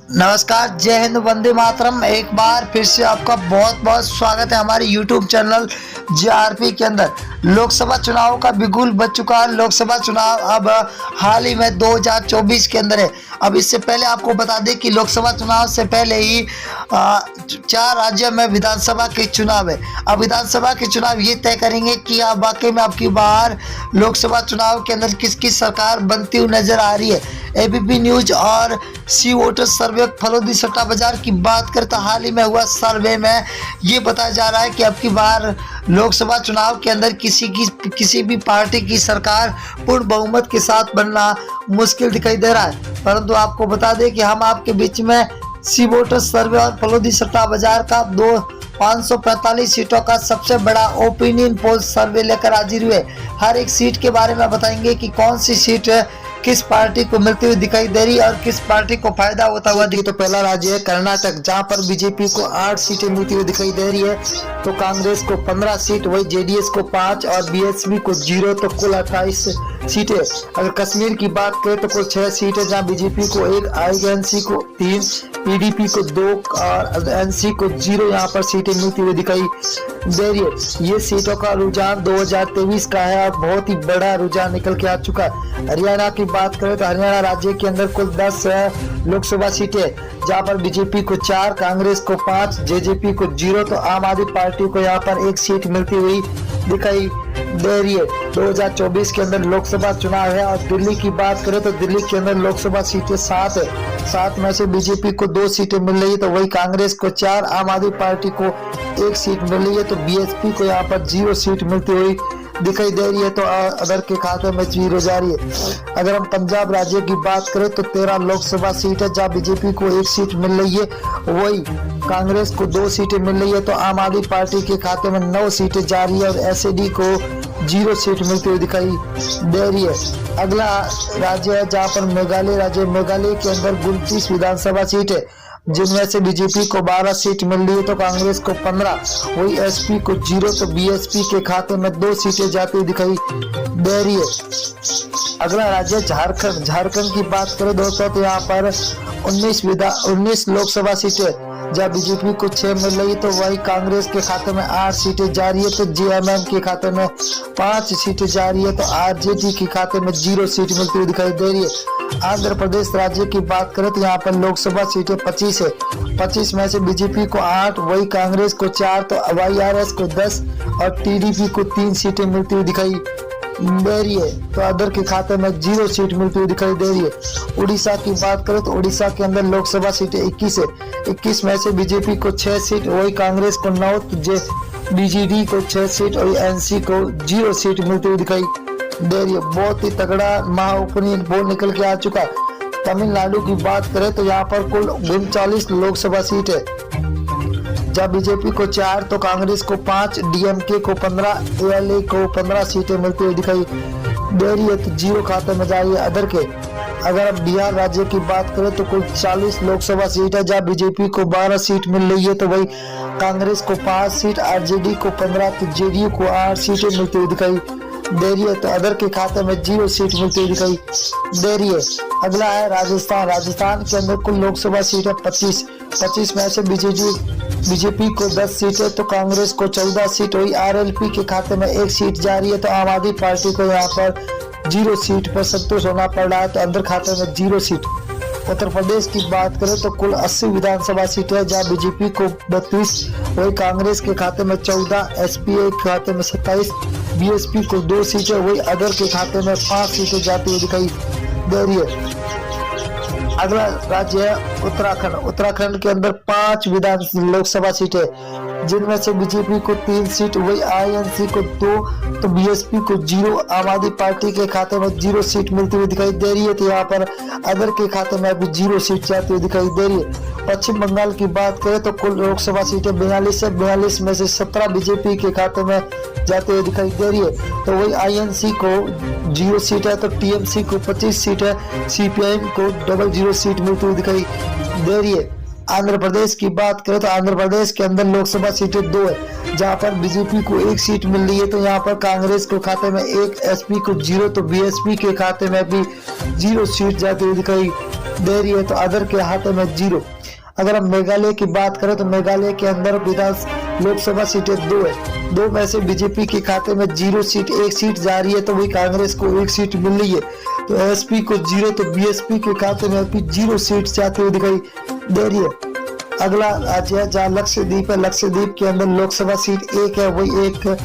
नमस्कार, जय हिंद, वंदे मातरम। एक बार फिर से आपका बहुत बहुत स्वागत है हमारे YouTube चैनल JRP के अंदर। लोकसभा चुनाव का बिगुल बज चुका है। लोकसभा चुनाव अब हाल ही में 2024 के अंदर है। अब इससे पहले आपको बता दें कि लोकसभा चुनाव से पहले ही 4 राज्यों में विधानसभा के चुनाव है। अब विधानसभा के चुनाव ये तय करेंगे कि आप वाकई में आपकी बार लोकसभा चुनाव के अंदर किसकी सरकार बनती हुई नजर आ रही है। ABP न्यूज और सी वोटर सर्वे फलोदी सट्टा बाजार की बात करें तो हाल ही में हुआ सर्वे में ये बताया जा रहा है कि अब की बार लोकसभा चुनाव के अंदर किसी भी पार्टी की सरकार पूर्ण बहुमत के साथ बनना मुश्किल दिखाई दे रहा है। परंतु आपको बता दें कि हम आपके बीच में सी वोटर सर्वे और फलोदी सट्टा बाजार का 545 सीटों का सबसे बड़ा ओपिनियन पोल सर्वे लेकर हाजिर हुए। हर एक सीट के बारे में बताएंगे कि कौन सी सीट किस पार्टी को मिलती हुई दिखाई दे रही है और किस पार्टी को फायदा होता हुआ दिखे। तो पहला राज्य है कर्नाटक, जहां पर बीजेपी को 8 सीटें मिलती हुई दिखाई दे रही है, तो कांग्रेस को 15 सीट, वही जेडीएस को 5 और बीएसपी को 0, तो कुल 28 सीटें। अगर कश्मीर की बात करें तो कुल 6 सीटें, जहां बीजेपी को 1, आईएनसी को 3, पीडीपी को 2 और एनसी को 0 यहाँ पर सीटें मिलती हुई दिखाई दे रही है। ये सीटों का रुझान 2023 का है और बहुत ही बड़ा रुझान निकल के आ चुका है। हरियाणा की बात करें तो हरियाणा राज्य के अंदर कुल 10 लोकसभा सीटें, जहां पर बीजेपी को 4, कांग्रेस को 5, जेजेपी को 0, तो आम आदमी पार्टी को यहाँ पर 1 सीट मिलती हुई दिखाई दे रही है। 2024 के अंदर लोकसभा चुनाव है। और दिल्ली की बात करें तो दिल्ली के अंदर लोकसभा सीटें 7 है। 7 में से बीजेपी को 2 सीटें मिल रही है, तो वही कांग्रेस को 4, आम आदमी पार्टी को 1 सीट मिल रही है, तो बीएसपी को यहाँ पर 0 सीट मिलती हुई दिखाई दे रही है। तो अदर के खाते में 0 जा रही है। अगर हम पंजाब राज्य की बात करें तो 13 लोकसभा सीट है, जहाँ बीजेपी को 1 सीट मिल रही है, वही कांग्रेस को 2 सीटें मिल रही है, तो आम आदमी पार्टी के खाते में 9 सीटें जा रही है और एसएडी को 0 सीट मिलती हुई दिखाई दे रही है। अगला राज्य है जहाँ पर मेघालय राज्य। मेघालय के अंदर 29 विधानसभा सीट है, जिनमें से बीजेपी को 12 सीट मिल रही है, तो कांग्रेस को 15, वही एसपी को 0, तो बीएसपी के खाते में 2 सीटें जाती हुई दिखाई दे रही है। अगला राज्य झारखंड। झारखंड की बात करें दोस्तों तो यहाँ पर 19 लोकसभा सीटें, जहाँ बीजेपी को 6 मिल रही, तो वही कांग्रेस के खाते में 8 सीटें जा रही है, तो जेएमएम के खाते में 5 सीटें जा रही है, तो आरजेडी के खाते में 0 सीट मिलती हुई दिखाई दे रही है। आंध्र प्रदेश राज्य की बात करें तो यहाँ पर लोकसभा सीटें 25 है। 25 में से बीजेपी को 8, वही कांग्रेस को 4, तो वाईआरएस को 10 और टीडीपी को 3 सीटें मिलती हुई दिखाई दे रही है, तो अदर के खाते में 0 सीट मिलती हुई दिखाई दे रही है। उड़ीसा की बात करें तो उड़ीसा के अंदर लोकसभा सीटें 21 है। 21 में से बीजेपी को 6 सीट, वही कांग्रेस को 9, तो बीजेडी को 6 सीट और एनसी को 0 सीट मिलती हुई दिखाई दे रही है। बहुत ही तगड़ा महाओपिनियन पोल निकल के आ चुका है। तमिलनाडु की बात करें तो यहाँ पर कुल 39 लोकसभा सीट है, जहाँ बीजेपी को 4, तो कांग्रेस को 5, डीएमके को 15, एएलए को 15 सीटें मिलती हुई दिखाई दे रही है, तो 0 खाते में जा रही है अदर के। अगर अब बिहार राज्य की बात करें तो कुल 40 लोकसभा सीट है, जहाँ बीजेपी को 12 सीट मिल रही है, तो वही कांग्रेस को 5 सीट, आरजेडी को 15, तो जेडीयू को 8 सीटें मिलती हुई दिखाई दे रही है, तो अदर के खाते में 0 सीट मिलती हुई दिखाई दे रही है। अगला है राजस्थान। राजस्थान के अंदर कुल लोकसभा सीट है 25 में से बीजेपी को 10 सीट है, तो कांग्रेस को 14 सीट, वही आरएलपी के खाते में 1 सीट जा रही है, तो आम आदमी पार्टी को यहाँ पर 0 सीट पर संतोष होना पड़ रहा है, तो अंदर खाते में 0 सीट। उत्तर प्रदेश की बात करें तो कुल 80 विधानसभा सीटें है, जहाँ बीजेपी को 32, वही कांग्रेस के खाते में 14, एसपीआई के खाते में 27, बीएसपी को 2 सीटें, वही अदर के खाते में 5 सीटें जाती हुई दिखाई दे रही है। अगला राज्य है उत्तराखंड। उत्तराखंड के अंदर 5 लोकसभा सीटें, जिनमें से बीजेपी को 3 सीट, वही आईएनसी को 2, तो बीएसपी को 0, आम आदमी पार्टी के खाते में 0 सीट मिलती हुई दिखाई दे रही है, तो यहाँ पर अदर के खाते में अभी 0 सीट जाती हुई दिखाई दे रही है। पश्चिम बंगाल की बात करें तो कुल लोकसभा सीटें 42 है। 42 में से 17 बीजेपी के खाते में जाते हुए दिखाई दे रही है, तो वही आईएनसी को 0 सीट है, तो टीएमसी को 25 सीट है, सीपीआईएम को 00 सीट मिलती हुई दिखाई दे रही है। आंध्र प्रदेश की बात करें तो आंध्र प्रदेश के अंदर लोकसभा सीटें 2 है, जहां पर बीजेपी को 1 सीट मिल रही है। तो यहाँ पर कांग्रेस के खाते में 1, एसपी को 0, तो बीएसपी के खाते में भी 0 सीट जाती हुई दिखाई दे रही है, तो अदर के खाते में 0। अगर हम मेघालय की बात करें तो मेघालय के अंदर लोकसभा सीटें 2 है, 2 में से बीजेपपी के खाते में 0 सीट, 1 सीट जा रही है, तो वही कांग्रेस को 1 सीट मिल रही है। तो एसपी को 0, तो बीएसपी के खाते में भी 0 सीट जाती हुई दिखाई दे रही है। अगला राज्य है जहाँ लक्षद्वीप है, लक्षद्वीप के अंदर लोकसभा सीट 1 है, वही 1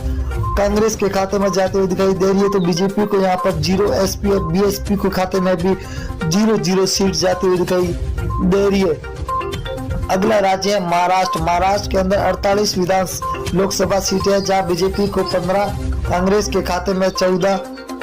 कांग्रेस के खाते में जाते हुए दिखाई दे रही है, तो बीजेपी को यहाँ पर 0, एसपी और बीएसपी के खाते में भी 0 सीट जाती हुई दिखाई दे रही है। अगला राज्य है महाराष्ट्र, महाराष्ट्र के अंदर 48 विधान लोकसभा सीटें है, जहाँ बीजेपी को 15, कांग्रेस के खाते में 14,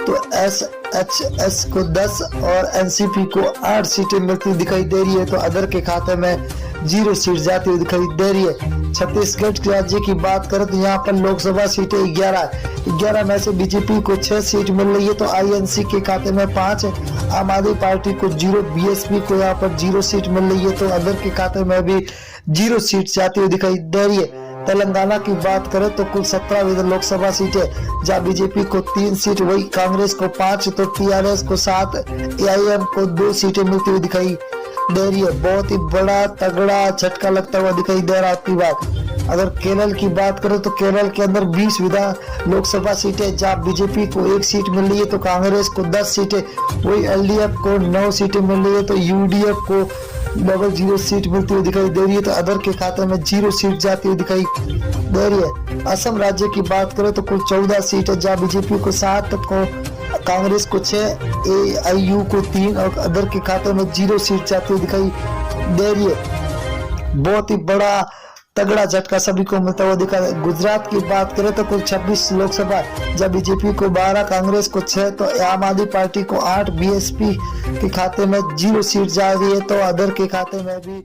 तो एसएचएस को 10 और एनसीपी को 8 सीटें मिलती दिखाई दे रही है, तो अदर के खाते में 0 सीट जाती हुई दिखाई दे रही है। छत्तीसगढ़ राज्य की बात करें तो यहाँ पर लोकसभा सीटें 11 में से बीजेपी को 6 सीट मिल रही है, तो आईएनसी के खाते में 5 है, आम आदमी पार्टी को 0, बीएसपी को यहाँ पर 0 सीट मिल रही है, तो अदर के खाते में भी 0 सीट जाती हुई दिखाई दे रही है। तेलंगाना की बात करें तो कुल 17 लोकसभा सीटें, जहाँ बीजेपी को 3 सीट, वही कांग्रेस को 5, तो टीआरएस को 7, एआईएम को 2 सीटें मिलती हुई दिखाई दे रही है। बहुत ही बड़ा तगड़ा झटका लगता हुआ दिखाई दे रहा है आपकी बात। अगर केरल की बात करें तो केरल के अंदर 20 विधान लोकसभा सीटें, जहाँ बीजेपी को 1 सीट मिल रही है, तो कांग्रेस को 10 सीटें, वही एलडीएफ को 9 सीटें मिल रही है, तो यूडीएफ को 0 सीट मिलती हुई दिखाई दे रही है, तो अदर के खाते में 0 सीट जाती हुई दिखाई दे रही है। असम राज्य की बात करें तो कुल 14 सीट है, जहाँ बीजेपी को 7, को कांग्रेस को 6, एआईयू को 3 और अदर के खाते में 0 सीट जाती हुई दिखाई दे रही है। बहुत ही बड़ा तगड़ा झटका सभी को मिलता हुआ दिखा। गुजरात की बात करें तो कुल 26 लोकसभा, जब बीजेपी को 12, कांग्रेस को 6, तो आम आदमी पार्टी को 8, बीएसपी के खाते में 0 सीट जा रही है, तो अदर के खाते में भी